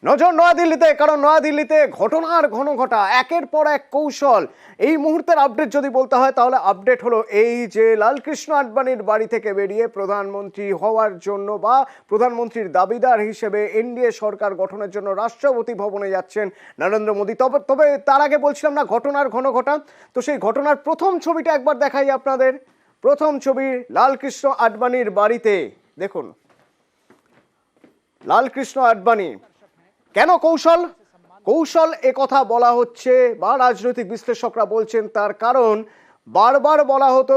নজর নয়াদিল্লিতে, কারণ নয়াদিল্লিতে ঘটনার ঘন ঘটা, একের পর এক কৌশল। এই মুহূর্তের আপডেট যদি বলতে হয় তাহলে আপডেট হলো এই যে লালকৃষ্ণ আডবাণীর বাড়ি থেকে বেরিয়ে প্রধানমন্ত্রী হওয়ার জন্য বা প্রধানমন্ত্রীর দাবিদার হিসেবে এনডিএ সরকার গঠনের জন্য রাষ্ট্রপতি ভবনে যাচ্ছেন নরেন্দ্র মোদী। তবে তার আগে বলছিলাম না ঘটনার ঘন ঘটা, তো সেই ঘটনার প্রথম ছবিটা একবার দেখাই আপনাদের। প্রথম ছবি লালকৃষ্ণ আডবাণীর বাড়িতে, দেখুন লালকৃষ্ণ আডবাণী। কেন কৌশল? কৌশল এ কথা বলা হচ্ছে বা রাজনৈতিক বিশ্লেষকরা বলছেন তার কারণ বারবার বলা হতো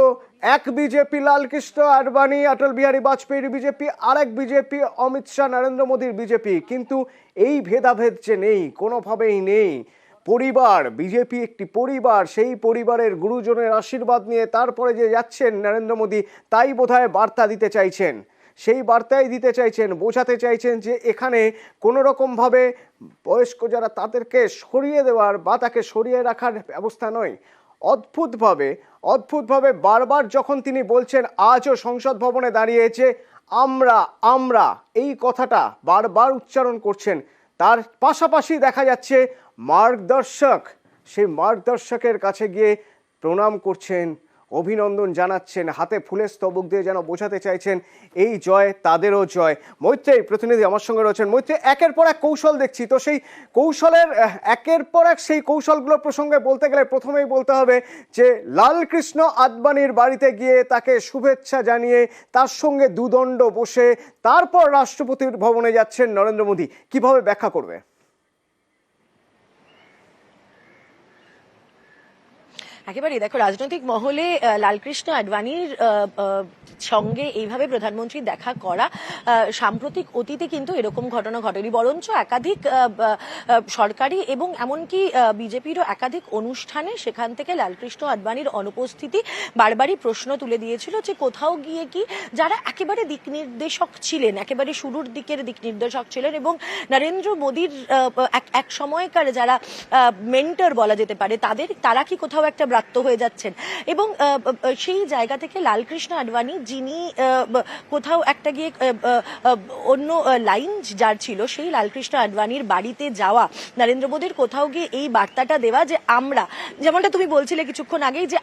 এক বিজেপি লালকৃষ্ণ আডবাণী অটল বিহারী বাজপেয়ীর বিজেপি, আরেক বিজেপি অমিত শাহ নরেন্দ্র মোদীর বিজেপি। কিন্তু এই ভেদাভেদ যে নেই, কোনোভাবেই নেই। পরিবার, বিজেপি একটি পরিবার, সেই পরিবারের গুরুজনের আশীর্বাদ নিয়ে তারপরে যে যাচ্ছেন নরেন্দ্র মোদী, তাই বোধহয় বার্তা দিতে চাইছেন। সেই বার্তাই দিতে চাইছেন, বোঝাতে চাইছেন যে এখানে কোনো রকমভাবে বয়স্ক যারা তাদেরকে সরিয়ে দেওয়ার বা তাকে সরিয়ে রাখার ব্যবস্থা নয়। অদ্ভুতভাবে বারবার যখন তিনি বলছেন, আজও সংসদ ভবনে দাঁড়িয়েছে আমরা আমরা এই কথাটা বারবার উচ্চারণ করছেন। তার পাশাপাশি দেখা যাচ্ছে মার্গদর্শক, সেই মার্গদর্শকের কাছে গিয়ে প্রণাম করছেন, অভিনন্দন জানাচ্ছেন, হাতে ফুলের স্তবক দিয়ে যেন বোঝাতে চাইছেন এই জয় তাদেরও জয়। মৈত্রেয়ী প্রতিনিধি আমার সঙ্গে রয়েছেন। মৈত্রেয়ী, একের পর এক কৌশল দেখছি, তো সেই কৌশলের একের পর এক সেই কৌশলগুলোর প্রসঙ্গে বলতে গেলে প্রথমেই বলতে হবে যে লালকৃষ্ণ আডবাণীর বাড়িতে গিয়ে তাকে শুভেচ্ছা জানিয়ে তার সঙ্গে দুদণ্ড বসে তারপর রাষ্ট্রপতির ভবনে যাচ্ছেন নরেন্দ্র মোদী। কিভাবে ব্যাখ্যা করবে? একেবারেই দেখো, রাজনৈতিক মহলে লালকৃষ্ণ আডবাণীর সঙ্গে এইভাবে প্রধানমন্ত্রীর দেখা করা সাম্প্রতিক অতীতে কিন্তু এরকম ঘটনা ঘটেনি, বরঞ্চ একাধিক সরকারি এবং এমনকি বিজেপিরও একাধিক অনুষ্ঠানে সেখান থেকে লালকৃষ্ণ আডবাণীর অনুপস্থিতি বারবারই প্রশ্ন তুলে দিয়েছিল যে কোথাও গিয়ে কি যারা একেবারে দিক নির্দেশক ছিলেন, একেবারে শুরুর দিকের দিক নির্দেশক ছিলেন এবং নরেন্দ্র মোদীর এক সময়কার যারা মেন্টর বলা যেতে পারে তারা কি কোথাও একটা ব্রাত্য হয়ে যাচ্ছেন। এবং সেই জায়গা থেকে লালকৃষ্ণ আডবাণী, যিনি কোথাও একটা গিয়ে অন্য লাইন যার ছিল, সেই লালকৃষ্ণ আডবাণীর বাড়িতে যাওয়া, নরেন্দ্র মোদীর কোথাও গিয়ে এই বার্তাটা দেওয়া যে আমরা, যেমনটা তুমি বলছিলে কিছুক্ষণ আগেই, যে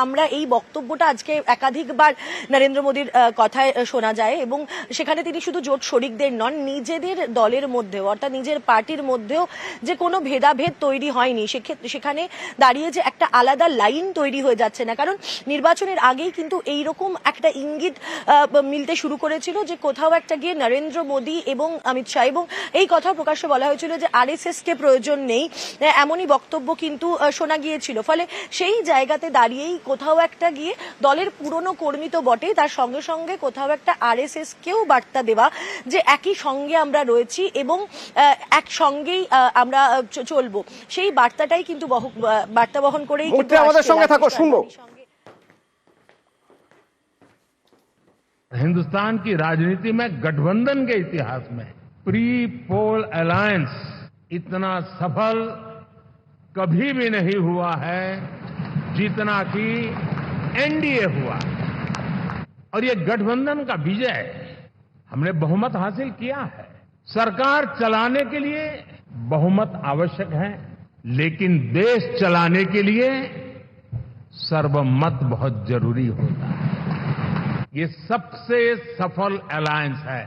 আমরা এই বক্তব্যটা আজকে একাধিকবার নরেন্দ্র মোদীর কথায় শোনা যায় এবং সেখানে তিনি শুধু জোট শরিকদের নন, নিজেদের দলের মধ্যেও অর্থাৎ নিজের পার্টির মধ্যেও যে কোনো ভেদাভেদ তৈরি হয়নি, সেখানে দাঁড়িয়ে যে একটা আলাদা লাইন তৈরি হয়ে যাচ্ছে না। কারণ নির্বাচনের আগেই কিন্তু এইরকম একটা ইঙ্গিত মিলতে শুরু করেছিল যে কোথাও একটা গিয়ে নরেন্দ্র মোদী এবং অমিত শাহ, এবং এই কথা প্রকাশ্যে বলা হয়েছিল যে আরএসএস কে প্রয়োজন নেই, এমনই বক্তব্য কিন্তু শোনা গিয়েছিল। ফলে সেই জায়গাতে দাঁড়িয়েই কোথাও একটা গিয়ে দলের পুরনো কর্মী তো বটেই, তার সঙ্গে সঙ্গে কোথাও একটা আরএসএস কেও বার্তা দেওয়া যে একই সঙ্গে আমরা রয়েছি এবং একসঙ্গেই আমরা চলবো, সেই বার্তাটাই কিন্তু বার্তা বহন করেই আমাদের সঙ্গে থাকো, শুনবো। हिंदुस्तान की राजनीति में गठबंधन के इतिहास में प्री पोल अलायंस इतना सफल कभी भी नहीं हुआ है जितना कि एनडीए हुआ। और ये गठबंधन का विजय, हमने बहुमत हासिल किया है। सरकार चलाने के लिए बहुमत आवश्यक है, लेकिन देश चलाने के लिए सर्वमत बहुत जरूरी होता है। ये सबसे सफल अलायंस है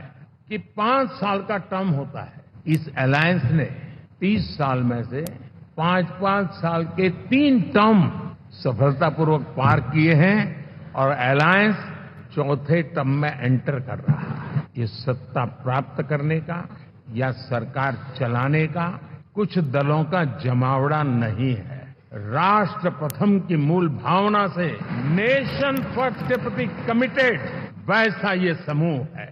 कि 5 साल का टर्म होता है। इस अलायंस ने 30 साल में से 5-5 साल के 3 टर्म सफलतापूर्वक पार किए हैं और अलायंस चौथे टर्म में एंटर कर रहा है। ये सत्ता प्राप्त करने का या सरकार चलाने का कुछ दलों का जमावड़ा नहीं है। राष्ट्र प्रथम की मूल भावना से नेशन फर्स्ट के प्रति कमिटेड वैसा ये समूह है।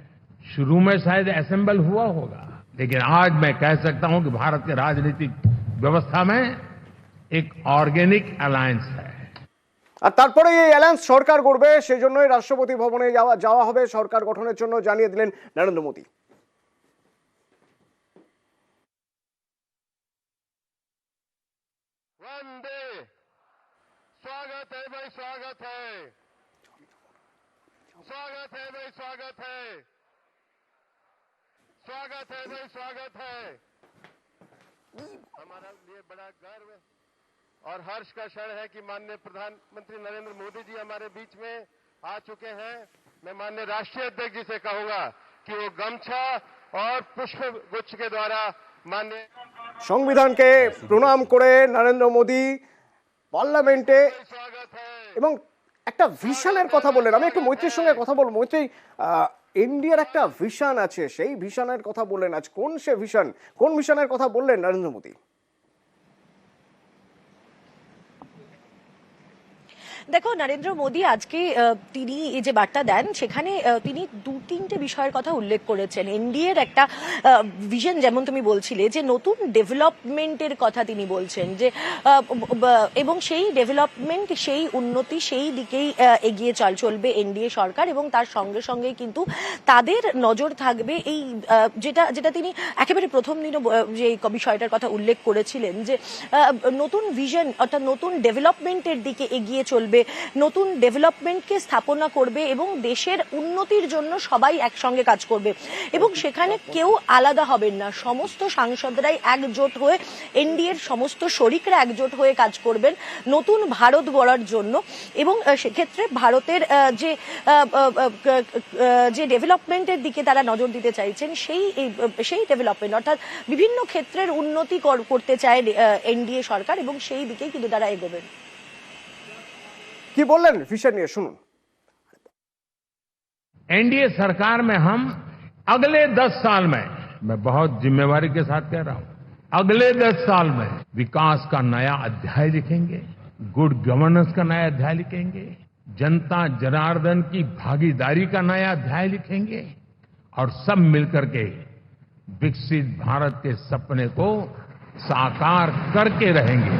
शुरू में शायद असेंबल हुआ होगा, लेकिन आज मैं कह सकता हूं कि भारत के राजनीतिक व्यवस्था में एक ऑर्गेनिक अलायंस है। আর তারপরে এই অ্যালায়েন্স সরকার করবে, সেই জন্যই রাষ্ট্রপতি ভবনে যাওয়া হবে সরকার গঠনের জন্য, জানিয়ে দিলেন নরেন্দ্র মোদী। स्वागत है भाई, स्वागत है, स्वागत है भाई, स्वागत है, स्वागत है भाई, स्वागत है। हमारा लिए बड़ा गर्व और हर्ष का क्षण है कि माननीय प्रधानमंत्री नरेंद्र मोदी जी हमारे बीच में आ चुके हैं। मैं माननीय राष्ट्रीय अध्यक्ष जी से कहूंगा कि वो गमछा और पुष्प गुच्छ के द्वारा माननीय সংবিধানকে প্রণাম করে নরেন্দ্র মোদী পার্লামেন্টে स्वागत है। এবং একটা ভিশনের কথা বললেন। আমি একটু মৈত্রীর সঙ্গে কথা বলবো। মৈত্রী, ইন্ডিয়ার একটা ভিশন আছে, সেই ভিশনের কথা বললেন। আজ কোন সে ভিশন, কোন ভিশনের কথা বললেন নরেন্দ্র মোদী? দেখো, নরেন্দ্র মোদী আজকে তিনি এই যে বার্তা দেন সেখানে তিনি দু তিনটে বিষয়ের কথা উল্লেখ করেছেন। এনডিএর একটা ভিশন, যেমন তুমি বলছিলে যে নতুন ডেভেলপমেন্টের কথা তিনি বলছেন, যে এবং সেই ডেভেলপমেন্ট, সেই উন্নতি, সেই দিকেই এগিয়ে চলবে এনডিএ সরকার। এবং তার সঙ্গে সঙ্গে কিন্তু তাদের নজর থাকবে এই যেটা যেটা তিনি একেবারে প্রথম দিনও যে বিষয়টার কথা উল্লেখ করেছিলেন, যে নতুন ভিশন অর্থাৎ নতুন ডেভেলপমেন্টের দিকে এগিয়ে চলবে, নতুন ডেভেলপমেন্টকে স্থাপনা করবে এবং দেশের উন্নতির জন্য সবাই একসঙ্গে কাজ করবে এবং সেখানে কেউ আলাদা হবেন না। সমস্ত সাংসদরাই একজোট হয়ে, এনডিএর সমস্ত শরিকরা একজোট হয়ে কাজ করবেন নতুন ভারত গড়ার জন্য। এবং সেক্ষেত্রে ভারতের যে ডেভেলপমেন্টের দিকে তারা নজর দিতে চাইছেন, সেই ডেভেলপমেন্ট অর্থাৎ বিভিন্ন ক্ষেত্রের উন্নতি করতে চায় এনডিএ সরকার এবং সেই দিকেই কিন্তু তারা এগোবেন। কি বললেন ভিশন নিয়ে, শুনুন। एनडीए सरकार में हम अगले 10 साल में, मैं बहुत जिम्मेवारी के साथ कह रहा हूं, अगले 10 साल में विकास का नया अध्याय लिखेंगे, गुड गवर्नेंस का नया अध्याय लिखेंगे, जनता जनार्दन की भागीदारी का नया अध्याय लिखेंगे और सब मिलकर के विकसित भारत के सपने को साकार करके रहेंगे।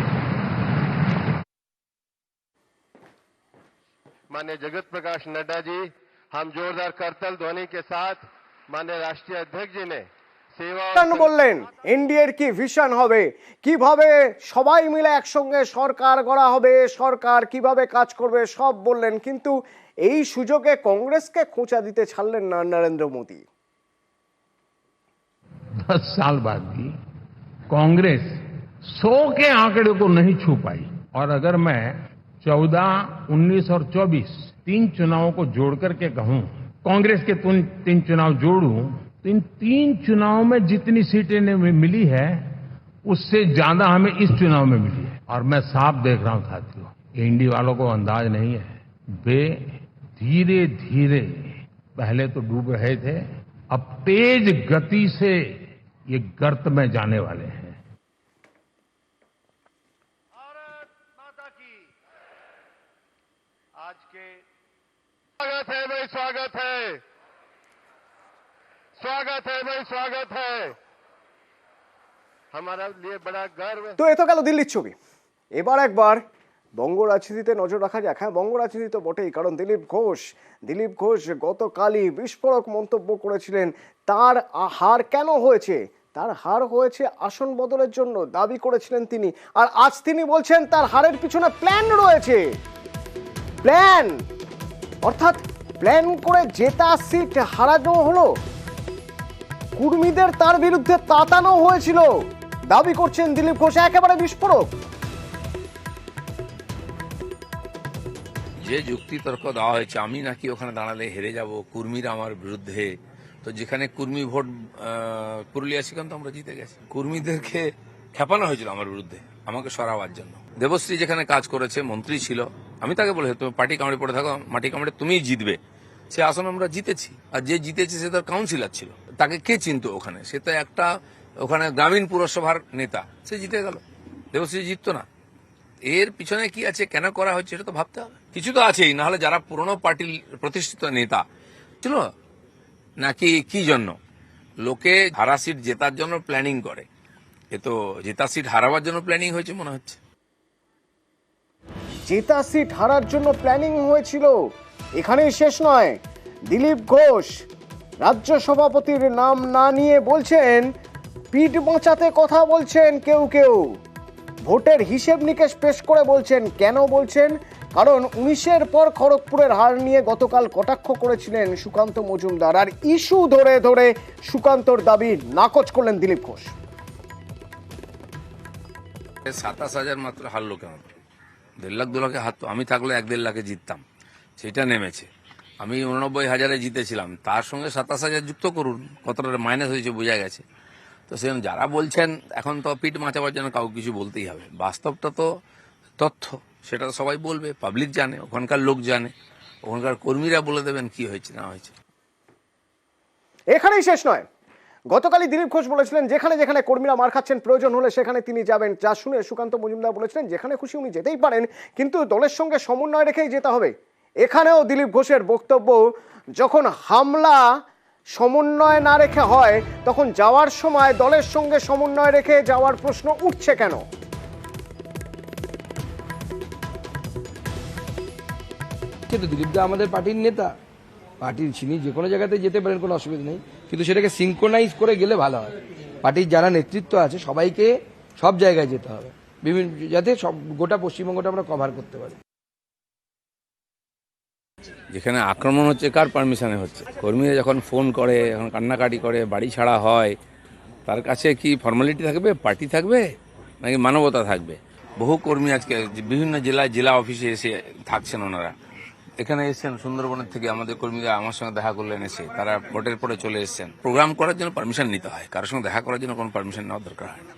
माननीय जगत प्रकाश नड्डा जी, हम जोरदार करतल ध्वनि के साथ माननीय राष्ट्रीय अध्यक्ष जी ने सेवा কেন বললেন এনডিএর কি ভিশন হবে, কিভাবে সবাই মিলে একসঙ্গে সরকার গড়া হবে, সরকার কিভাবে কাজ করবে, সব বললেন। কিন্তু এই সুযোগে কংগ্রেসকে খোঁচা দিতে ছাড়লেন না নরেন্দ্র মোদী। 10 साल बाद भी कांग्रेस 100 के आंकड़े को नहीं छू पाई। और अगर मैं 14, 19 और 24 तीन चुनावों को जोड़ करके कहूं, कांग्रेस के तीन चुनाव जोड़ूं, तो इन 3 चुनावों में जितनी सीटें मिली है उससे ज्यादा हमें इस चुनाव में मिली है। और मैं साफ देख रहा हूं साथियों, एनडीए वालों को अंदाज नहीं है, वे धीरे धीरे पहले तो डूब रहे थे, अब तेज गति से ये गर्त में जाने वाले हैं। भारत माता की। आज के स्वागत है भाई, स्वागत है, स्वागत है भाई, स्वागत है। हमारा लिए बड़ा गर्व। তো এ তো গেল দিল্লির ছবি। এবার একবার বঙ্গ রাজনীতিতে নজর রাখা যাক। হ্যাঁ, বঙ্গ রাজনীতি তো বটেই, কারণ দিলীপ ঘোষ গতকালই বিস্ফোরক মন্তব্য করেছিলেন। তার হার কেন হয়েছে, তার হার হয়েছে আসন বদলের জন্য দাবি করেছিলেন তিনি। আর আজ তিনি বলছেন তার হারের পিছনে প্ল্যান রয়েছে। প্ল্যান অর্থাৎ প্ল্যান করে জেতা সিট হারানো হলো, কর্মীদের তার বিরুদ্ধে তাতানো হয়েছিল, দাবি করছেন দিলীপ ঘোষ। একেবারে বিস্ফোরক। যে যুক্তি তর্ক দেওয়া হয়েছে, আমি নাকি ওখানে দাঁড়ালে হেরে যাব, কর্মীরা আমার বিরুদ্ধে, তো যেখানে কর্মী ভোট পুরুলিয়া সেখানে তো আমরা জিতে গেছি। কর্মীদেরকে খেপানো হয়েছিল আমার বিরুদ্ধে আমাকে সরাবার জন্য। দেবশ্রী যেখানে কাজ করেছে, মন্ত্রী ছিল, আমি তাকে বলে তুমি পার্টি কামড়ে পড়ে থাকো, মাটি কামড়ে তুমিই জিতবে। সে আসন আমরা জিতেছি, আর যে জিতেছে সে তার কাউন্সিলর ছিল, তাকে কে চিনত ওখানে? সে তো একটা ওখানে গ্রামীণ পুরসভার নেতা, সে জিতে গেল, দেবশ্রী জিততো না। এর পিছনে কি আছে, কেন করা হচ্ছে, এটা তো ভাবতে হবে। কিছু তো আছেই, নাহলে যারা পুরনো পার্টির প্রতিষ্ঠিত নেতা ছিল নাকি কি জন্য লোকে হারা সিট জেতার জন্য প্ল্যানিং করে, এ তো জেতা সিট হারাবার জন্য প্ল্যানিং হয়েছে মনে হচ্ছে। জেতা সিট হারার জন্য প্ল্যানিং হয়েছিল। এখানেই শেষ নয়। দিলীপ ঘোষ রাজ্য সভাপতির নাম না নিয়ে বলছেন পিঠ বাঁচাতে কথা বলছেন কেউ কেউ। ভোটের হিসেব নিকেশ পেশ করে বলছেন। কেন বলছেন? কারণ 19-এর পর খড়গপুরের হার নিয়ে গতকাল কটাক্ষ করেছিলেন সুকান্ত মজুমদার, আর ইস্যু ধরে ধরে সুকান্তর দাবি নাকচ করলেন দিলীপ ঘোষ। 27,000 মাত্র হারলো কেন? 1.5 লাখ 2 লাখে হারতো, আমি থাকলে 1-1.5 লাখে জিততাম, সেটা নেমেছে। আমি 89,000-এ জিতেছিলাম, তার সঙ্গে 27,000 যুক্ত করুন, কতটা মাইনাস হয়েছে বোঝা গেছে। তো সেরকম যারা বলছেন এখন তো পিঠ মাচাবার জন্য কাউকে কিছু বলতেই হবে, বাস্তবটা তো তথ্য, সেটা তো সবাই বলবে, পাবলিক জানে, ওখানকার লোক জানে, ওখানকার কর্মীরা বলে দেবেন কি হয়েছে না হয়েছে। এখানেই শেষ নয়, গতকালই দিলীপ ঘোষ বলেছিলেন যেখানে যেখানে কর্মীরা মার খাচ্ছেন প্রয়োজন হলে সেখানে তিনি যাবেন, যা শুনে সুকান্ত মজুমদার বলেছিলেন যেখানে খুশি উনি যেতেই পারেন, কিন্তু দলের সঙ্গে সমন্বয় রেখেই যেতে হবে। এখানেও দিলীপ ঘোষের বক্তব্য, যখন হামলা সমন্বয় না রেখে হয় তখন যাওয়ার সময় দলের সঙ্গে সমন্বয় রেখে যাওয়ার প্রশ্ন উঠছে কেন? কিন্তু দিলীপ দা আমাদের পার্টির নেতা, পার্টির তিনি যে কোনো জায়গাতে যেতে পারেন, কোনো অসুবিধা নেই, কিন্তু সেটাকে সিঙ্ক্রোনাইজ করে গেলে ভালো হয়। পার্টির যারা নেতৃত্ব আছে সবাইকে সব জায়গায় যেতে হবে, বিভিন্ন, যাতে সব গোটা পশ্চিমবঙ্গটা আমরা কভার করতে পারি। যেখানে আক্রমণ হচ্ছে কার পারমিশনে হচ্ছে? কর্মীরা যখন ফোন করে, যখন কান্নাকাটি করে, বাড়ি ছাড়া হয়, তার কাছে কি ফর্মালিটি থাকবে, পার্টি থাকবে, নাকি মানবতা থাকবে? বহু কর্মী আজকে বিভিন্ন জেলায় জেলা অফিসে এসে থাকছেন, ওনারা এখানে এসেছেন সুন্দরবনের থেকে, আমাদের কর্মীরা আমার সঙ্গে দেখা করলেন, এসে তারা ভোটের পরে চলে এসেছেন। প্রোগ্রাম করার জন্য পারমিশন নিতে হয়, কারোর সঙ্গে দেখা করার জন্য কোনো পারমিশন নেওয়ার দরকার হয় না।